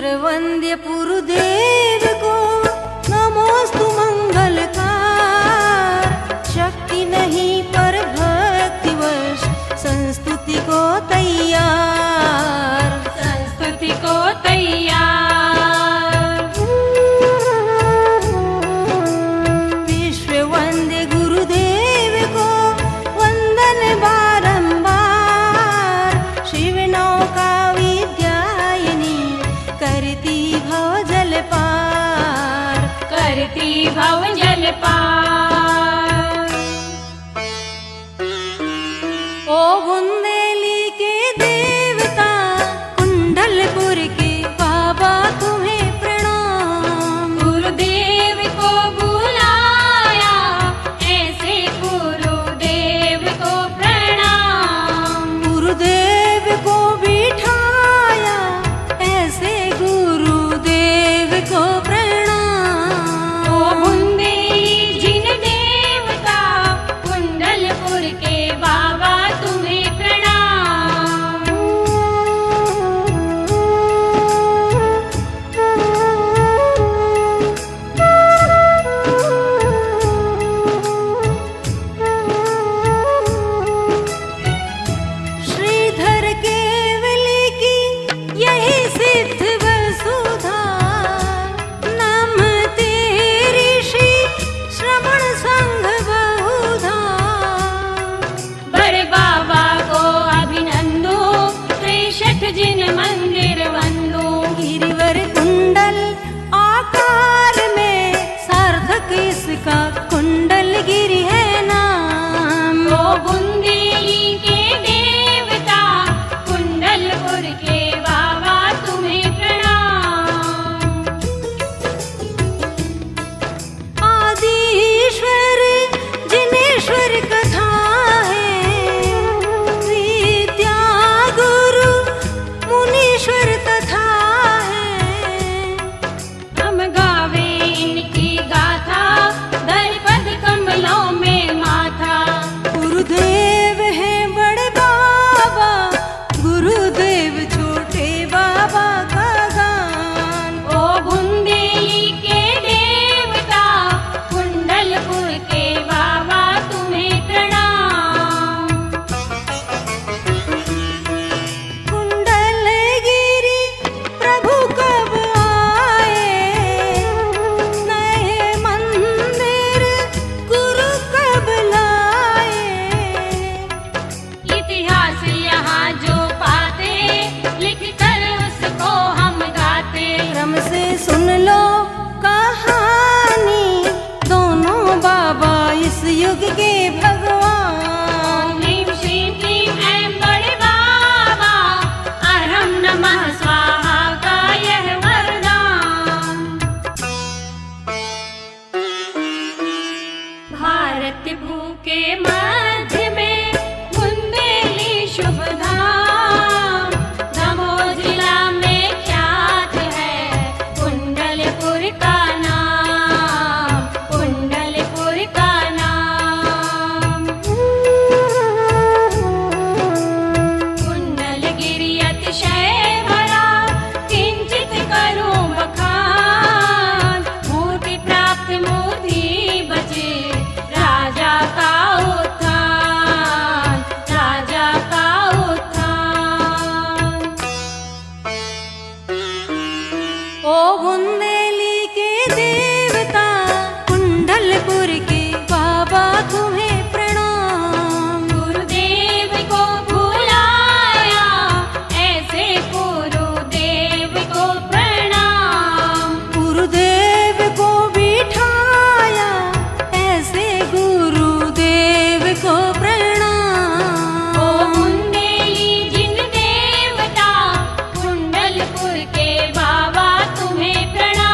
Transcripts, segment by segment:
इंद्रवंद्य पुरुदेव को नमोस्तु मंगलकार। शक्ति नहीं पर भक्तिवश संस्तुति को तैयार, संस्तुति को तैयार। विश्व वंद्य गुरुदेव को वंदन बारंबार। शिव नौका विद्यायनी करती भव जल पार, करती भव जल पार। ओ बुंदेली के देवता कुंडलपुर के बाबा तुम्हें प्रणाम। गुरुदेव को बुलाया ऐसे गुरुदेव को प्रणाम। गुरुदेव को बिठाया ऐसे गुरुदेव को प्रणाम। ओ बुंदेली जिन देवता कुंडलपुर के बाबा तुम्हें प्रणाम। श्रीधर केवली की यही सिद्ध वसुधा। नमते ऋषि श्रवण संघ बहुधा। बड़े बाबा को अभिनंदो 63 जिन मंदिर वंदो। गिरिवर कुंडल आकार में सार्थक इसका कुंडल गिरी है नाम। ओ बुंदेली के देवता कुंडलपुर के बाबा तुम्हें प्रणाम। आदिश्वर जिनेश्वर कथा है। विद्या गुरु मुनीश्वर तथा है। हम गावे इनकी गाथा दलपद कमलों में माथा। गुरुदेव है बड़े बाबा, गुरुदेव छोटे बाबा का गान। ओ बुंदेली के देवता कुंडलपुर के बाबा तुम्हें प्रणाम। कुंडलगिरी प्रभु कब आए। नए मंदिर गुरु कब लाए। इतिहास यहाँ जो पाते लिख कर उसको हम गाते। क्रम से सुन लो कहानी, दोनों बाबा इस युग के भगवान। ओम ह्रीं श्रीं क्लीं ऐं बड़े बाबा अरहं नमः स्वाहा का यह वरदान। भारत भू के मध्य में बुंदेली शुभ धाम। दमोह जिला में ख्यात है कुंडलपुर का नाम, कुंडलपुर का नाम। कुंडलगिरि अतिशय भरा किंचित करूं बखान। मूर्ति प्राप्त मूर्ति बचे राजा का उत्थान, राजा का उत्थान। ओ बुंदेली के देवता कुंडलपुर के बाबा तुम्हें प्रणाम। गुरुदेव को बुलाया ऐसे गुरुदेव को प्रणाम। गुरुदेव को बिठाया ऐसे गुरुदेव को प्रणाम। ओ बुंदेली जिन देवता कुंडलपुर के बाबा तुम्हें प्रणाम।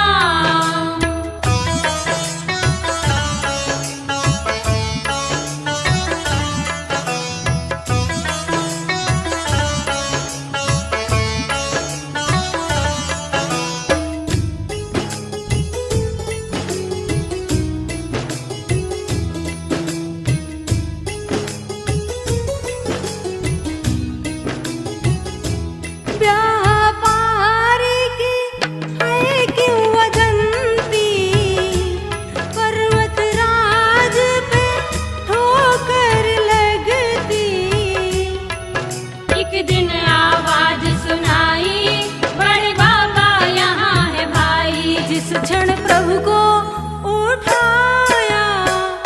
उस क्षण प्रभु को उठाया,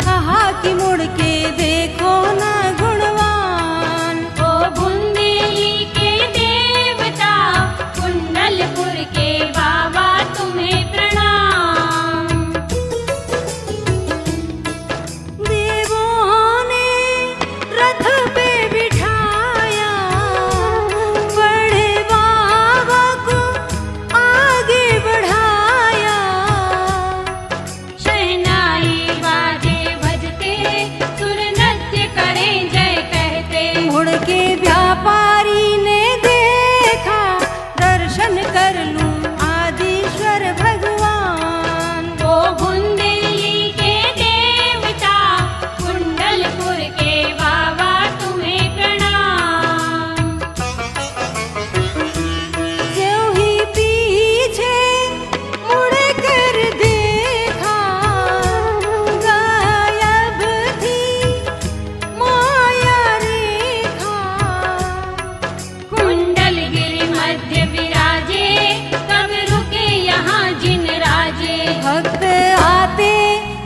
कहा कि मुड़ के देखो न गुणवान। ओ बुंदेली के देवता कुंडलपुर के बाबा तुम्हें प्रणाम। देवों ने रथ पे बिठाया, बड़े बाबा को आगे बढ़ाया। शहनाई बाजे बजते सुर नृत्य करें जय कहते। मुड़ के व्यापारी ने देखा, दर्शन कर लूं आदिश्वर भगवान। ओ बुंदेली के देवता कुंडलपुर के बाबा तुम्हें प्रणाम। ज्यों ही पीछे मुड़ कर देखा, गायब थी माया रेखा। कुंडलगिरि मध्य विराजे कब रुके यहाँ जिन राजे। भक्त आते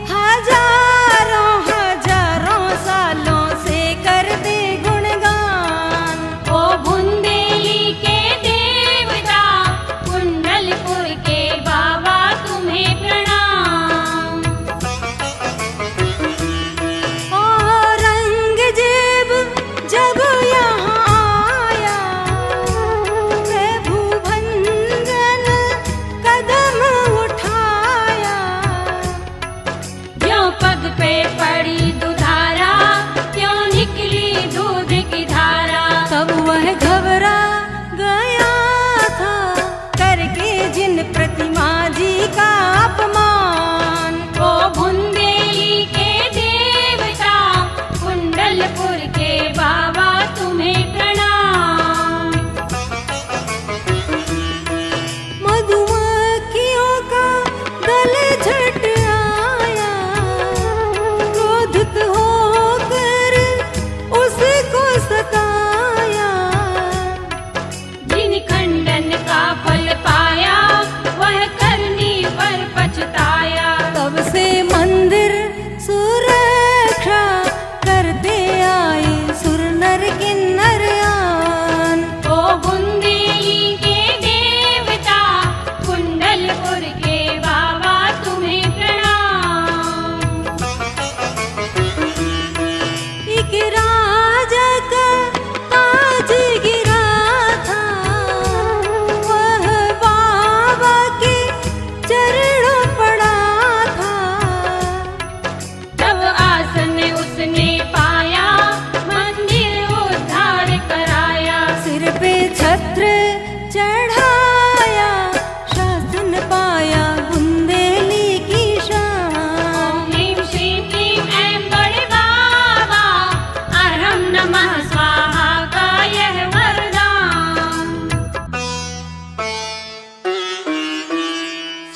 हजारों हजारों सालों से करते गुणगान। ओ बुंदेली के देवता कुंडलपुर के बाबा तुम्हें प्रणाम। औरंगजेब जब यहाँ आया, प्रभु भंजन कदम उठाया। ज्यों पग पे पड़ी दुधारा क्यों निकली दूध की धारा। तब वह घबरा गया था, करके जिन प्रतिमा जी का अपमान। ओ बुंदेली के देवता कुंडलपुर के बाबा तुम्हें प्रणाम। मधुमक्खियों का दल झट आया, क्रोधित होकर उसको सताया। जिन खंडन का फल पाया वह करनी पर पछताया। तब से मंदिर सुरक्षा करते आए सुर नर किन्नर आन। ओ बुंदेली के देवता कुंडलपुर के बाबा तुम्हें प्रणाम। एक राजा का ताज गिरा था, वह बाबा के चरणों पड़ा था। तब आसन उसने पाया मंदिर उद्धार कराया। सिर पे छत्र चढ़ाया, शासन पाया बुंदेली की शान। ओम ह्रीं श्रीं क्लीं ऐं बड़े बाबा अरहं नमः स्वाहा का यह वरदान।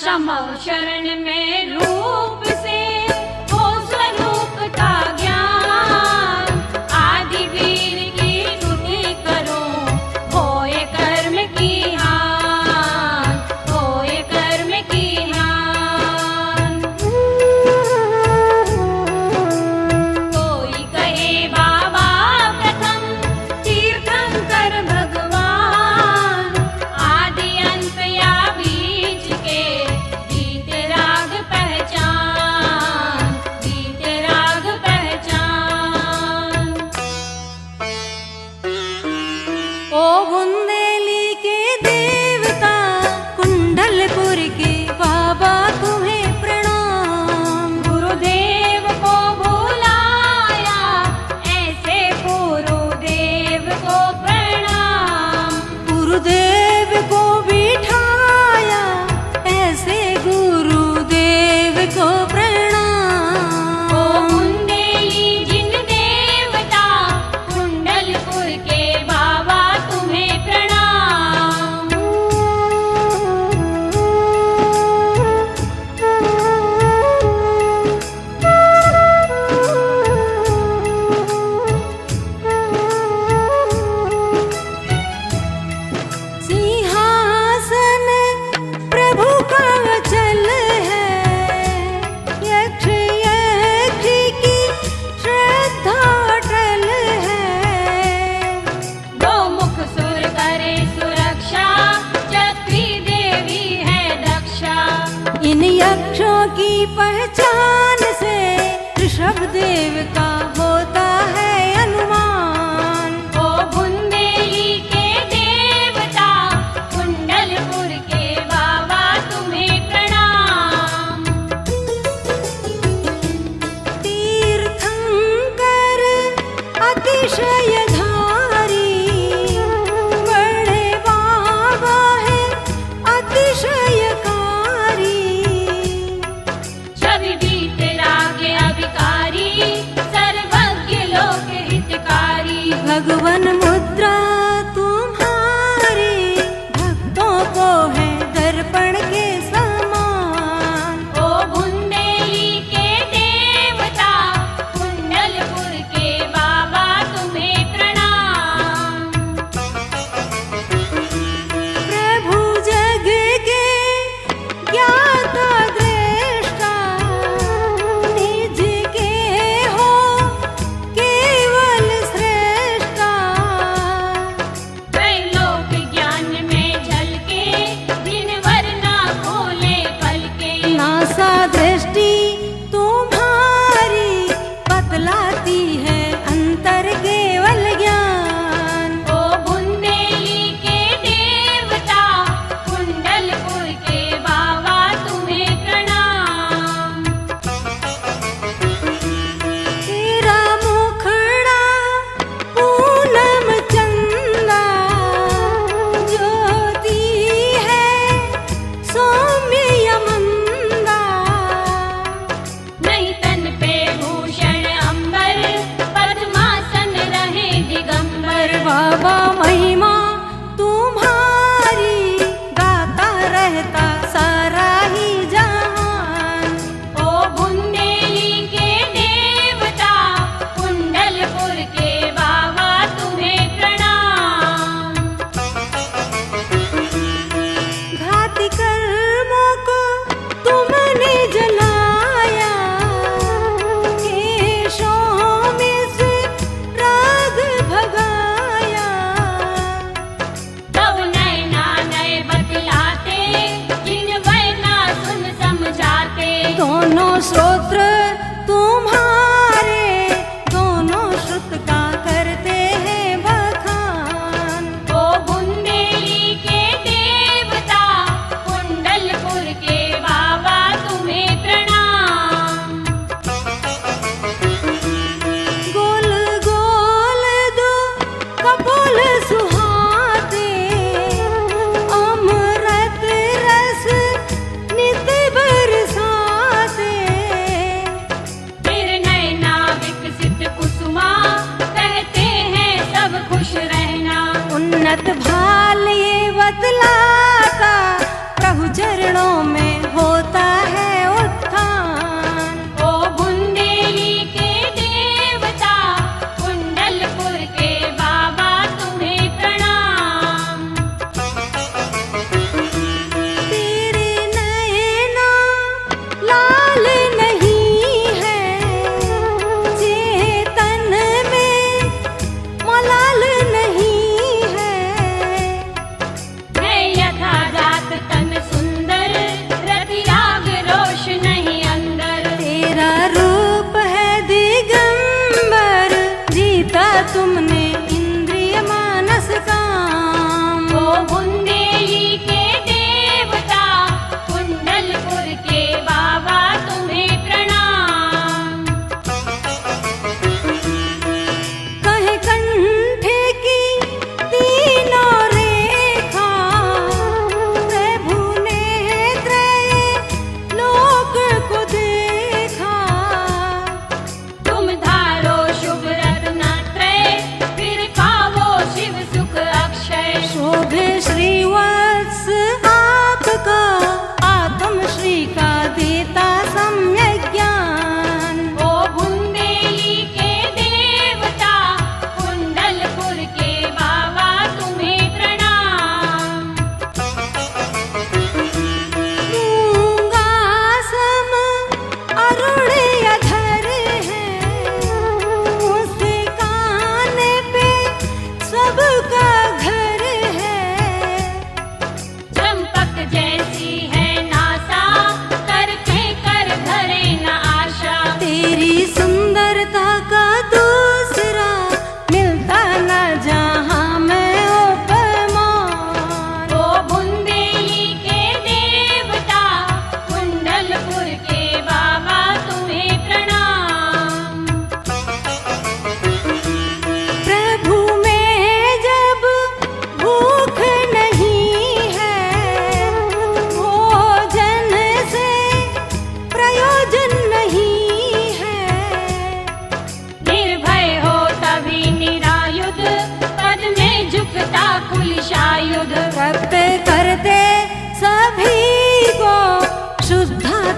संभव शरण में रूप से हो स्वरूप का ज्ञान। आदि वीर की स्तुति करो होए कर्म की हान। होए कर्म की हान। कोई कहे बाबा प्रथम तीर्थंकर भगवान। आदि अंत या बीच के गीत राग पहचान। इन यक्षों की पहचान से ऋषभदेव का होता है अनुमान। ओ बुंदेली के देवता कुंडलपुर के बाबा तुम्हें प्रणाम। तीर्थंकर अतिशयधारी बड़े बाबा है अतिशयकारी। छवि भी तेरा के अभिकारी सर्वज्ञ लोक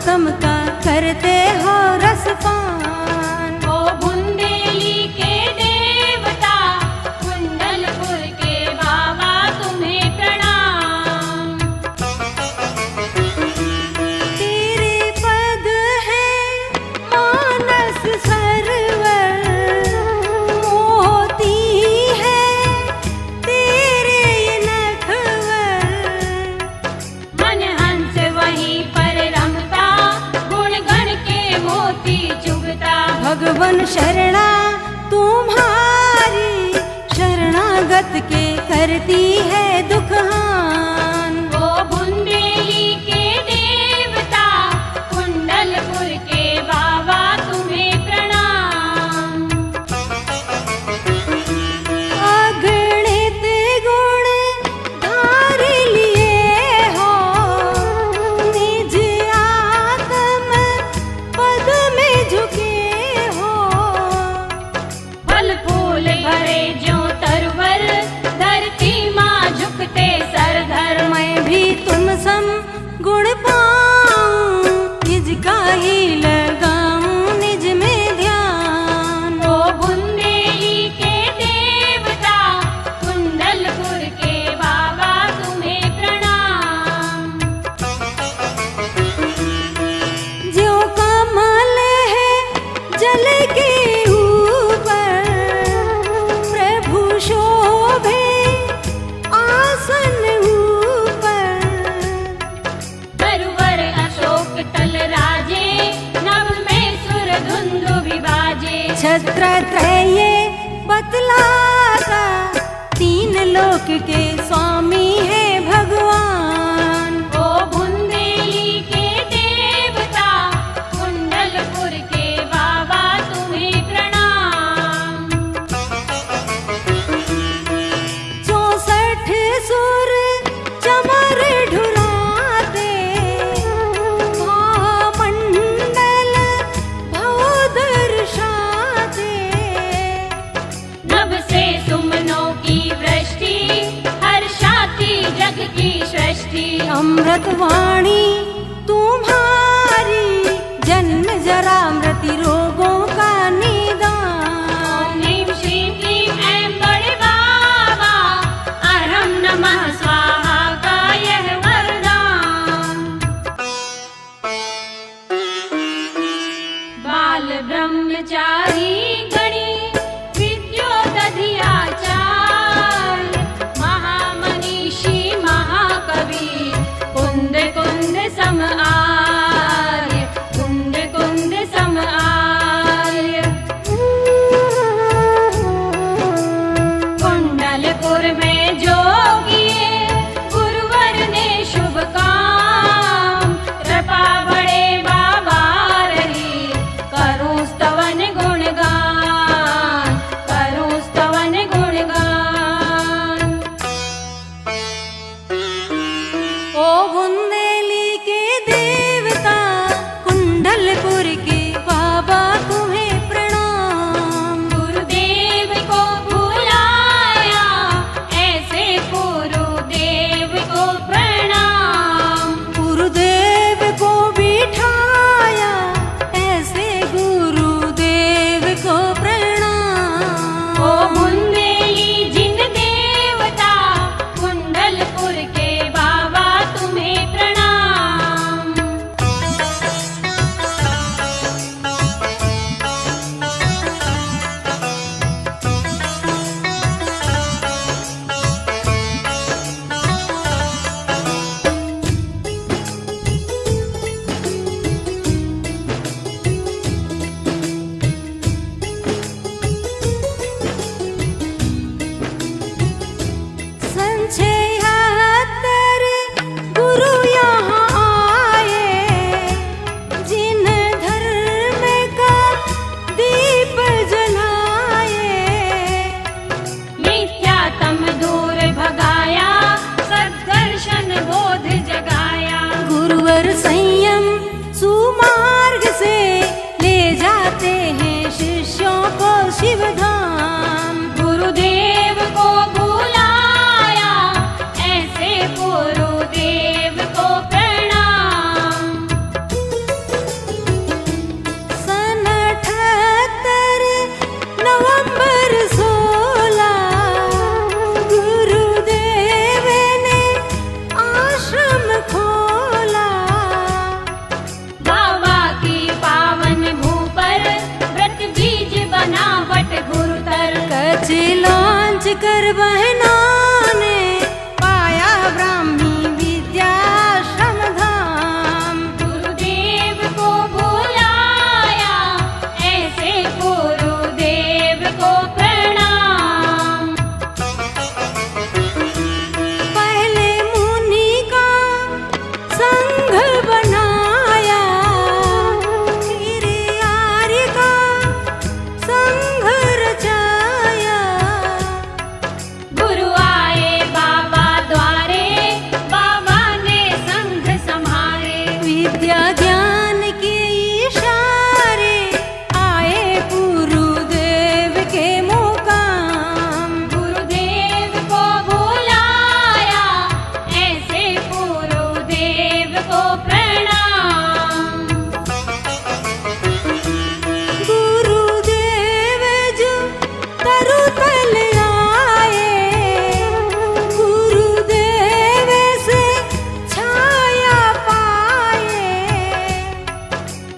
भागवतम का करते हो रसपान। ओ बुंदेली के देवता कुंडलपुर के बाबा तुम्हें प्रणाम। तेरे पद है मानस सरोवर, मोती है तेरे ये नखवर। मन हंस वहीं पर रमता, गुण गण के मोती चुगता। भगवन शरणा तुम्हारी, शरणागत के करती है दुखहान। ओ बुंदेली के देवता कुंडलपुर के बाबा तुम्हें प्रणाम। अगणित गुण धार लिए हो, निज आत्म पद में झुके हो। फल फूल भरे जो तरवर, धरती माँ झुकते सर धर। मैं भी तुम सम गुण पाऊं, निज का ही लगाऊं निज में ध्यान। ओ बुंदेली के देवता कुंडलपुर के बाबा तुम्हें प्रणाम। जो कमल है जल के ऊपर, प्रभु शोभे आसन ऊपर। तरुवर अशोक तल राजे, नभ में सुर धुंधु विभाजे। छत्रत्रय बतलाता, तीन लोक के स्वामी है भगवान। ओ बुंदेली के देवता कुंडलपुर के बाबा तुम्हें प्रणाम। 64 सुर चमर ढुराते, महामंडल भव दर्शाते। नभ से सुमनों की वृष्टि, हर्षाती जग की सृष्टि। अमृत वाणी तुम्हारी, जन्म जरा मृत्यु रोगों का निदान। ओम ह्रीं श्रीं क्लीं ऐं बड़े बाबा, अरहं नमः स्वाहा का यह वरदान। बाल ब्रह्मचारी गणी विद्योदधियाचार्य, महामनीषी महाकवि कुंद कुंद सम आर्य, कुंद कुंद सम आर्य। कुंडलपुर में जो किए गुरुवर ने शुभ काम, कृपा बड़े बाबा रही करूं स्तवन गुणगान, करूं स्तवन गुणगान। ओ बुंदेली के देवता कुंडलपुर के बाबा तुम्हें प्रणाम। गुरुदेव को बुलाया, ऐसे गुरुदेव को प्रणाम। गुरुदेव को बिठाया, ऐसे गुरुदेव को प्रणाम। ओ बुंदेली जिन देवता कुंडलपुर के बाबा तुम्हें प्रणाम। संचयात्तर गुरु यहाँ आए, जिन धर्म का दीप जलाए। मिथ्या तम दूर भगाया, सद्दर्शन बोध जगाया। गुरुवर संयम सुमार्ग से ले जाते हैं शिष्यों को शिवधाम। गुरुदेव को बुलाया, ऐसे गुरुदेव को प्रणाम। सागर बहना ने पाया ब्राह्मी विद्याश्रम धाम। गुरुदेव को बुलाया ऐसे गुरुदेव को प्रणाम। पहले मुनि का संघ बनाया, फिर आर्य का संघ रचाया। गुरु आए बाबा द्वारे, बाबा ने संघ संभाले। विद्या ज्ञान के इशारे आए गुरुदेव के मुकाम। गुरुदेव को बुलाया ऐसे गुरुदेव को प्रणाम। गुरुदेव जो तरुतल आए, गुरुदेव से छाया पाए।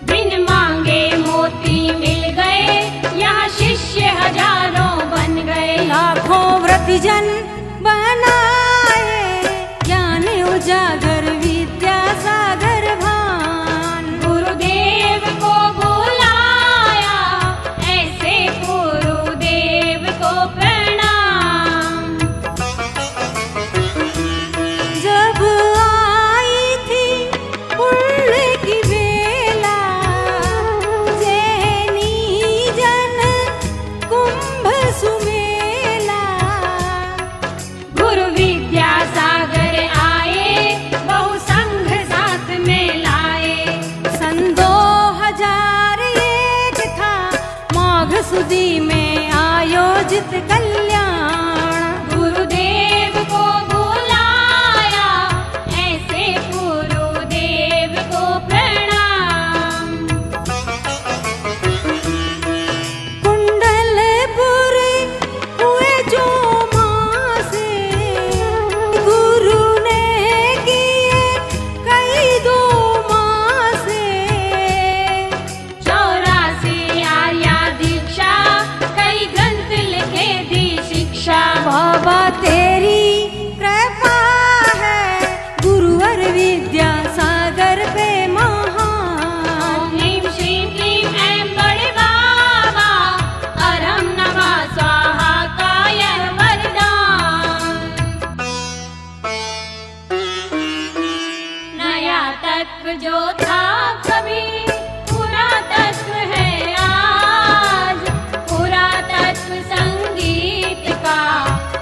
बिन मांगे मोती मिल गए, यहाँ शिष्य हजारों बन गए। लाखों व्रतजन बनाए, ज्ञान उजागर विद्या सागर भान। गुरुदेव को बुलाया ऐसे गुरुदेव को प्रणाम। जब आई थी पुण्य की बेला, जैनी जन कुंभ सुमेला। गुरु विद्या सागर आए, बहु संघ साथ में लाए। सन 2001 था माघ सुदी में आयोजित कल्याण। गुरुदेव को बुलाया ऐसे गुरुदेव को प्रणाम। कुंडलपुर हुए जो मासे, गुरु ने किए कई दो मासे। 84 आर्या दीक्षा, कई ग्रंथ लिखे दी शिक्षा। बाबा तेरी कृपा है गुरुवर विद्या सागर पे महान। ओम ह्रीं श्रीं क्लीं ऐं बड़े बाबा, अरहं नमः स्वाहा का यह वरदान। नया तत्व जो था कभी, पुरातत्व है आज। पुरातत्व संगीत का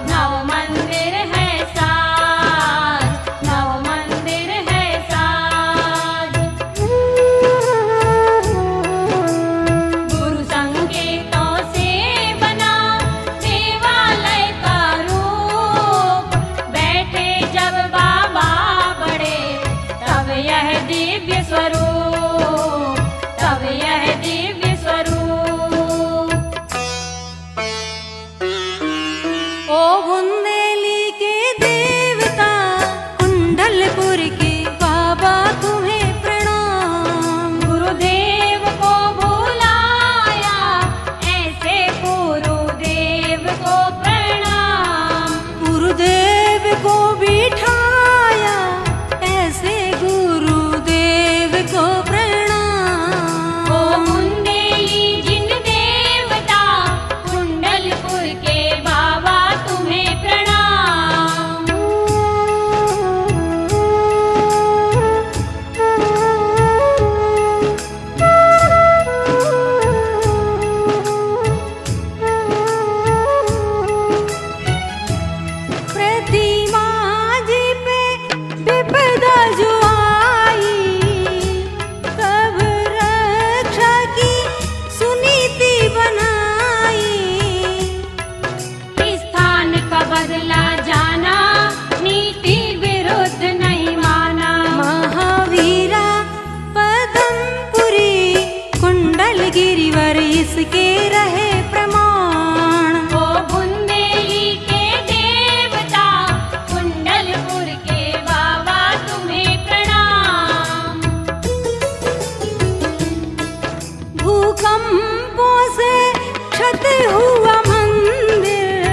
नव मंदिर है साज, नव मंदिर है साज। गुरु संकेतों से बना देवालय का रूप। बैठे जब बाबा बड़े, तब यह दिव्य स्वरूप, तब यह दिव्य स्वरूप। ओ बुंदेली के देवता, कुंडलपुर के बाबा तुम्हें प्रणाम। गुरुदेव को बुलाया ऐसे गुरुदेव को प्रणाम। गुरुदेव को बिठाया ऐसे गुरुदेव को प्रणाम। ओ बुंदेली जिन देवता, कुंडलपुर के बाबा तुम्हें प्रणाम। प्रतिमा जी पे विपदा जो आई, तब रक्षा की सुनीति बनाई। स्थान का बदला जाना, नीति विरुद्ध नहीं माना। महावीरा पदमपुरी, कुंडल गिरिवर इसके रहे प्रमाण। ओ बुंदेली के देवता, कुंडलपुर के बाबा तुम्हें प्रणाम। भूकंपों से क्षति हुआ मंदिर,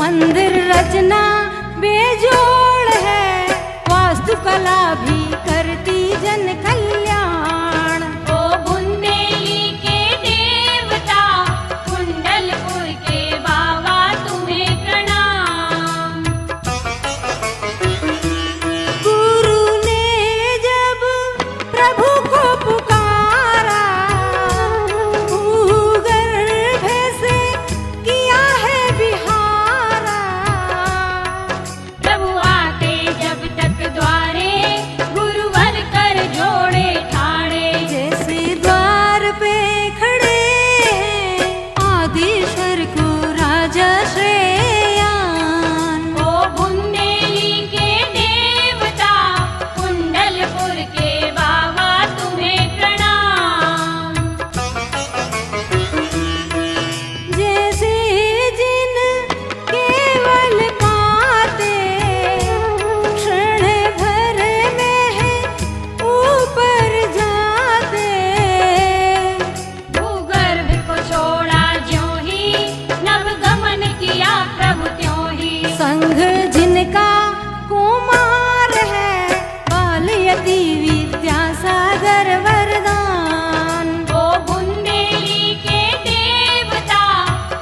मंदिर रचना बेजोड़ है, वास्तुकला भी करती जन कल्याण। ओ बुंदेली के देवता, कुंडलपुर के बाबा तुम्हें प्रणाम। गुरु ने जब प्रभु को पुकारा, भूगर्भ से किया है विहारा। प्रभु आते जब तक द्वारे, गुरुवर कर जोड़े ठाड़े। जैसे द्वार पे खड़े हैं आदिशर को राजा श्रेयान। ओ बुंदेली के देवता, कुंडलपुर के बाबा तुम्हें प्रणाम। जैसे जिन केवल पाते, क्षण भर में है ऊपर जाते। भूगर्भ को छोड़ा ज्यों ही, नव गमन किया प्रभु त्यों ही। संघ जिनका कुमार है, बाल यति विद्यासागर वरदान। ओ बुंदेली के देवता,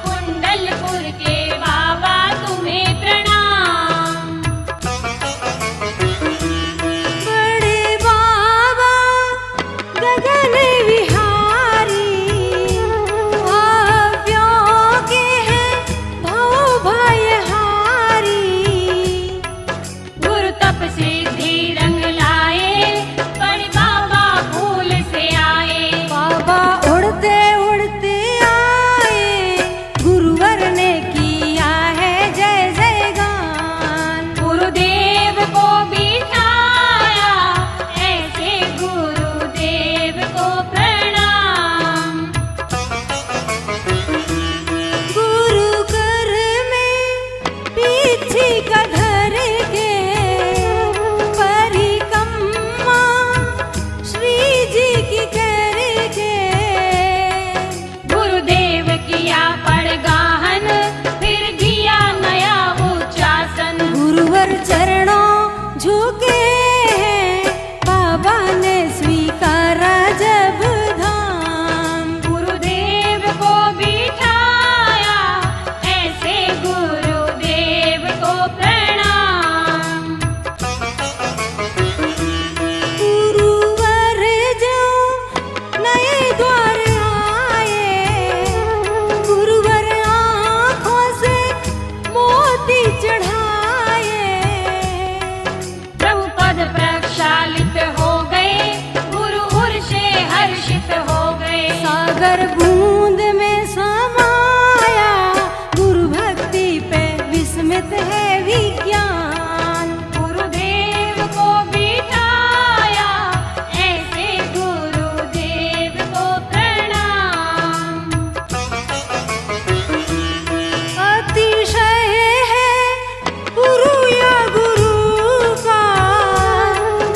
कुंडलपुर के बाबा तुम्हें प्रणाम। बड़े बाबा गगन विहारी, भाव्यों के हैं भव भयहारी। गुरु तप सिद्धि रंग लाए, बड़े बाबा फूल से आए। बाबा उड़ते उड़ते आए, गुरुवर ने किया है जय जय गान। गुरुदेव को बिठाया, ऐसे गुरुदेव को प्रणाम। गुरु कर में पीछे का धर के, परिक्रमा श्री जी की करके। गुरुदेव किया पड़गाहन, फिर दिया नया उच्चासन। गुरुवर चरणों झुके हैं, बाबा ने स्वीकारा जब धाम। गुरुदेव को बिठाया, ऐसे गुरुदेव को प्रणाम। गुरुवर जो नए द्वार आए, गुरुवर आँखों से मोती चढ़ाए। प्रभु पद प्रक्षालित हो गए, गुरु उर से हर्षित हो गए। सागर बूंद में समाया, गुरु भक्ति पे विस्मित है विज्ञान। गुरुदेव को बिठाया, ऐसे गुरुदेव को प्रणाम। अतिशय है गुरु या गुरु का,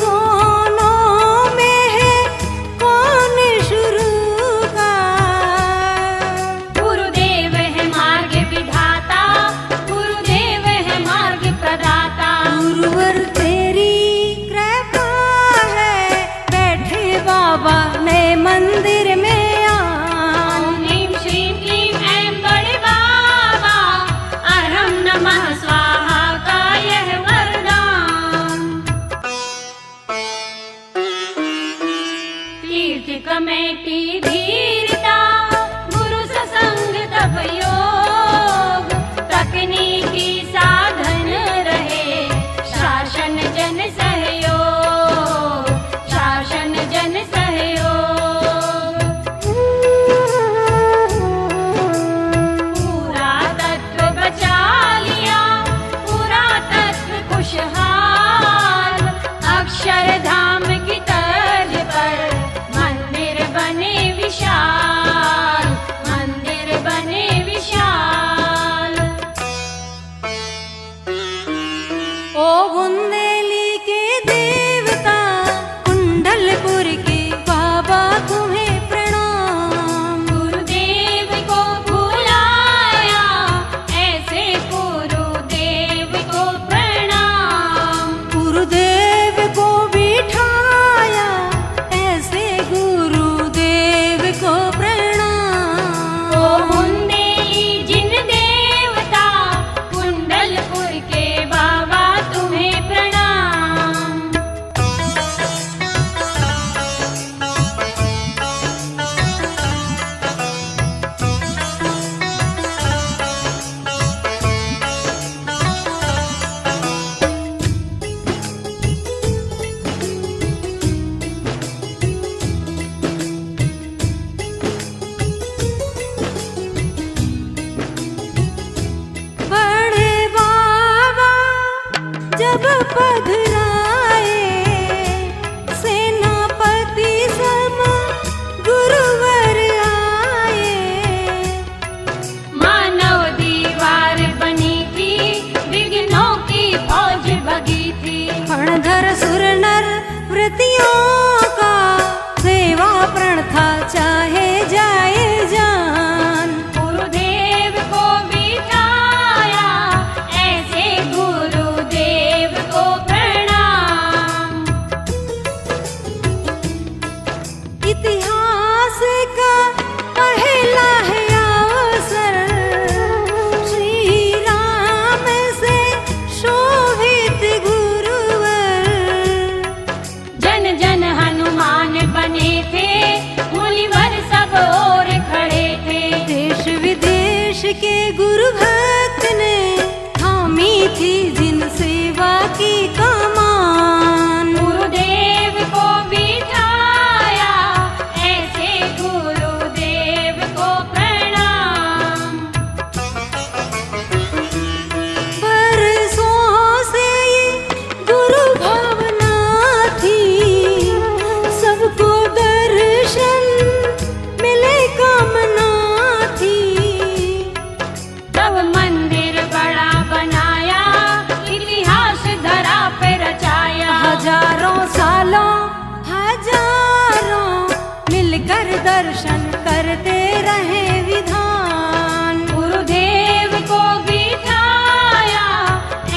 दोनों में है कौन शुरू का। जब पधराए सेनापति सम गुरुवर आए। मानव दीवार बनी थी, विघ्नों की फौज भगी थी। फणधर सुर नर व्रतियों का सेवा प्रण था, चाहे जाए जान। गुरुदेव को बिठाया, ऐसे गुरुदेव को प्रणाम। इतिहास का पहला है अवसर, श्री राम से शोभित गुरुवर। जन जन हनुमान बने थे, मुनिवर सब और खड़े थे। देश विदेश के गुरु भक्त ने थामी थी जिन सेवा की कमान। गुरुदेव को बिठाया, ऐसे गुरुदेव को प्रणाम। बरसों से ये गुरु भावना थी, सबको दर्शन मिले कामना थी। तब मंदिर बड़ा बनाया, इतिहास धरा पे रचाया। हजारों सालों हजारों मिलकर दर्शन करते रहे विधान। गुरुदेव को बिठाया,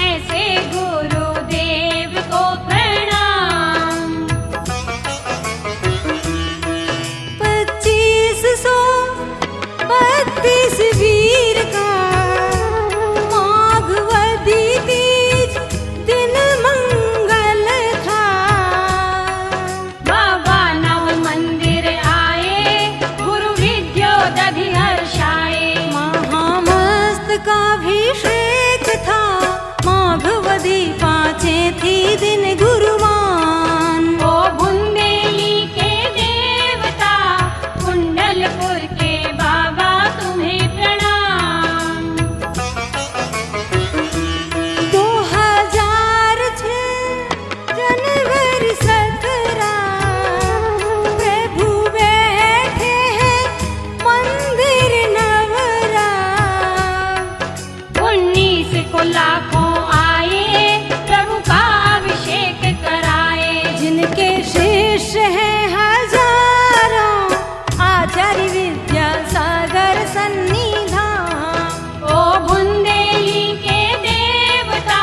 ऐसे गुरुदेव को प्रणाम। 2532 वीर का माघवदी तीज दिन मंगल था। बाबा नव मंदिर आए, गुरु विद्योदधि हर्षाए। महामस्त का अभिषेक था, माघवदी पाँचे थी दिन गुरुवान। ओ बुंदेली के देवता, कुंडलपुर के बाबा तुम्हें प्रणाम। 2006 जनवरी 17 प्रभु बैठे हैं मंदिर नवरा। 19 को लाखों आए, प्रभु का अभिषेक कराए। जिनके शिष्य हैं हजारों, आचार्य विद्यासागर सन्निधान। ओ बुंदेली के देवता,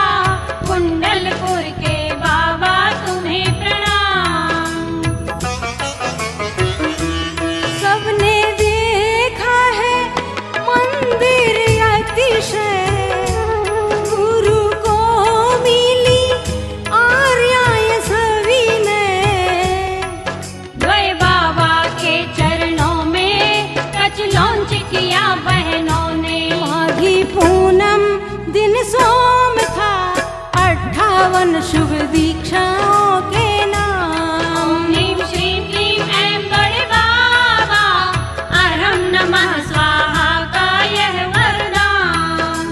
कुंडलपुर के बाबा तुम्हें प्रणाम। सबने देखा है मंदिर अतिशय, गुरु को मिली आर्याय सविनय। गए बाबा के चरणों में, कच लॉन्च किया बहनों ने। माघी पूनम दिन सोम था, 58 शुभ दीक्षाओं के नाम। ओम नीम श्रीम क्लीम ऐं बड़े बाबा, अरहम नमः स्वाहा का यह वरदान।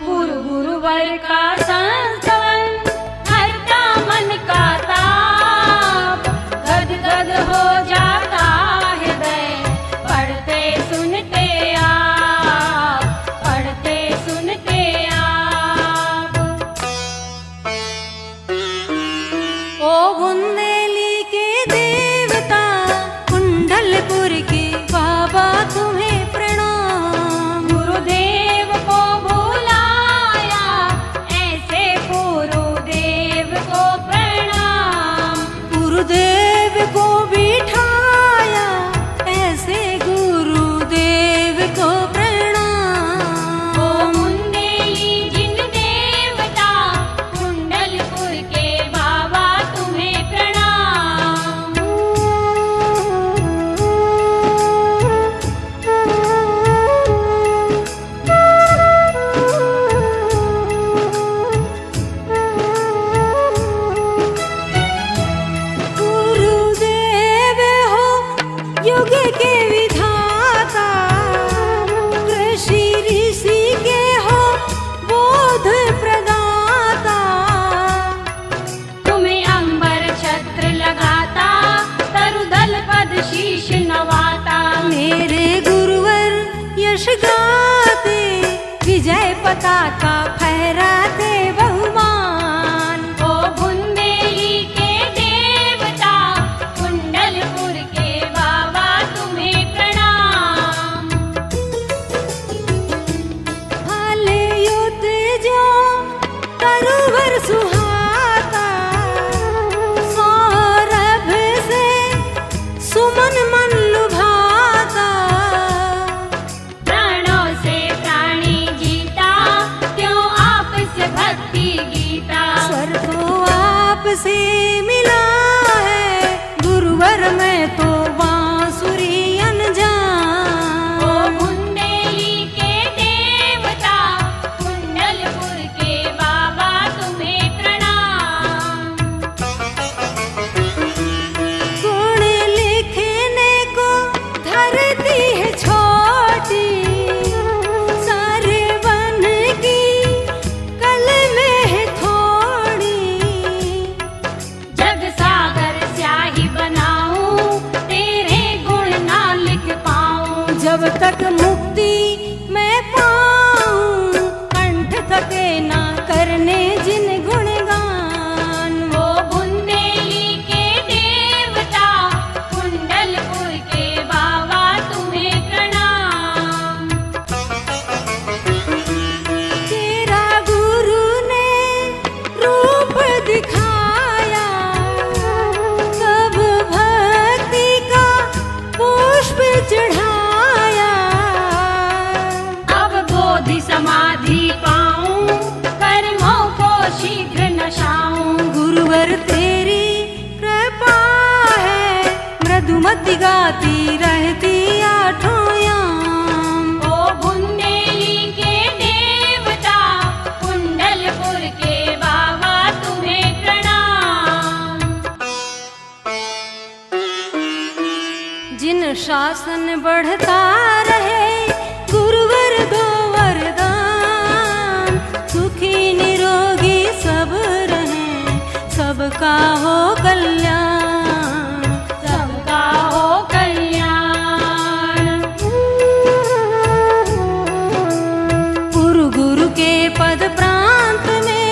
गुरुवर का संतन, हरता मन का ताप। गद गद हो जाता हृदय, पढ़ते सुनते आप, पढ़ते सुनते आप। ओ बुंदेली के देवता, कुंडलपुर के बाबा तुम्हें प्रणाम। गुरुदेव को बुलाया, ऐसे गुरुदेव को प्रणाम। गुरुदेव को बिठाया, ऐसे गुरुदेव को प्रणाम। ओ मुंदेली जिन देवता, कुंडलपुर के बाबा तुम्हें प्रणाम। गुरुदेव हो युग के विधाता, गाते, विजय पताका फहराते बहुमान। ओ बुंदेली के देवता, कुंडलपुर के बाबा तुम्हें प्रणाम। हाल युद्ध जो तरुवर सुहाता, सौरभ से सुमन मन लुभाता। प्राणों से प्राणी जीता, क्यों आपसे भक्ति गीता। स्वर तो आपसे मिला है, गुरुवर में तो बांसुरी अनजान। ओ बुंदेली के देवता, कुंडलपुर के बाबा तुम्हें प्रणाम। गुण लिखने को धरती है छोटी, सारे बन की कलमें है थोड़ी। जग सागर स्याही बनाऊं, तेरे गुण ना लिख पाऊं। जब तक मुक्ति मैं पाऊं, कंठ थके ना करने जिन गुणगान। ओ बुंदेली के देवता, कुंडलपुर के बाबा तुम्हें प्रणाम। तेरा गुरु ने रूप दिखाया, तब भक्ति का पुष्प चढ़ाया। अब बोधि समाधि पाऊं, कर्मों को शीघ्र नशाऊं। गुरुवर तेरी कृपा है, मृदुमति गाती रहती आठों याम। ओ बुंदेली के देवता, कुंडलपुर के बाबा तुम्हें प्रणाम। जिन शासन बढ़ता रहे, गुरुवर दो वरदान। सुखी निरोगी सब रहें, सबका हो कल्याण। सबका हो कल्याण। गुरु गुरु के पद प्रांत में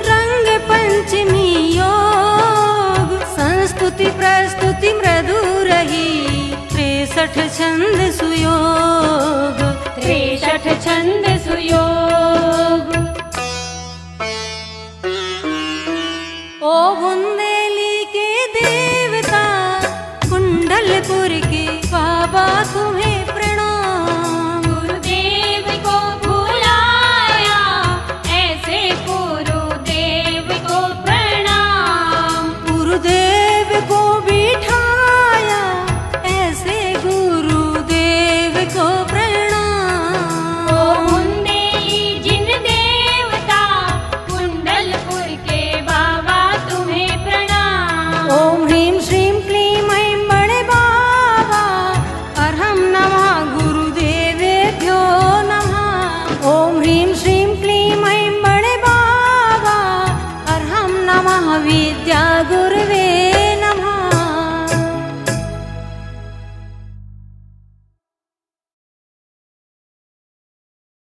रंग पंचमी योग। संस्तुति प्रस्तुति मृदु रही, 63 छंद सुयोग। 63 छंद सुयोग। ओ बुंदेली के देवता, कुंडलपुर के बाबा तुम्हें प्रणाम। गुरुदेव को भुलाया, ऐसे गुरुदेव को प्रणाम। गुरुदेव को बिठाया, ऐसे गुरुदेव को प्रणाम। ओ बुंदेली जिन देवता, कुंडलपुर के बाबा तुम्हें प्रणाम। ओम ह्रीं श्रीं क्लीं ऐं बड़े बाबा, अर्हं नमः गुरुदेवेभ्यो नमः। ओम ह्रीं श्रीं क्लीं ऐं बड़े बाबा, अर्हं नमः विद्या गुरु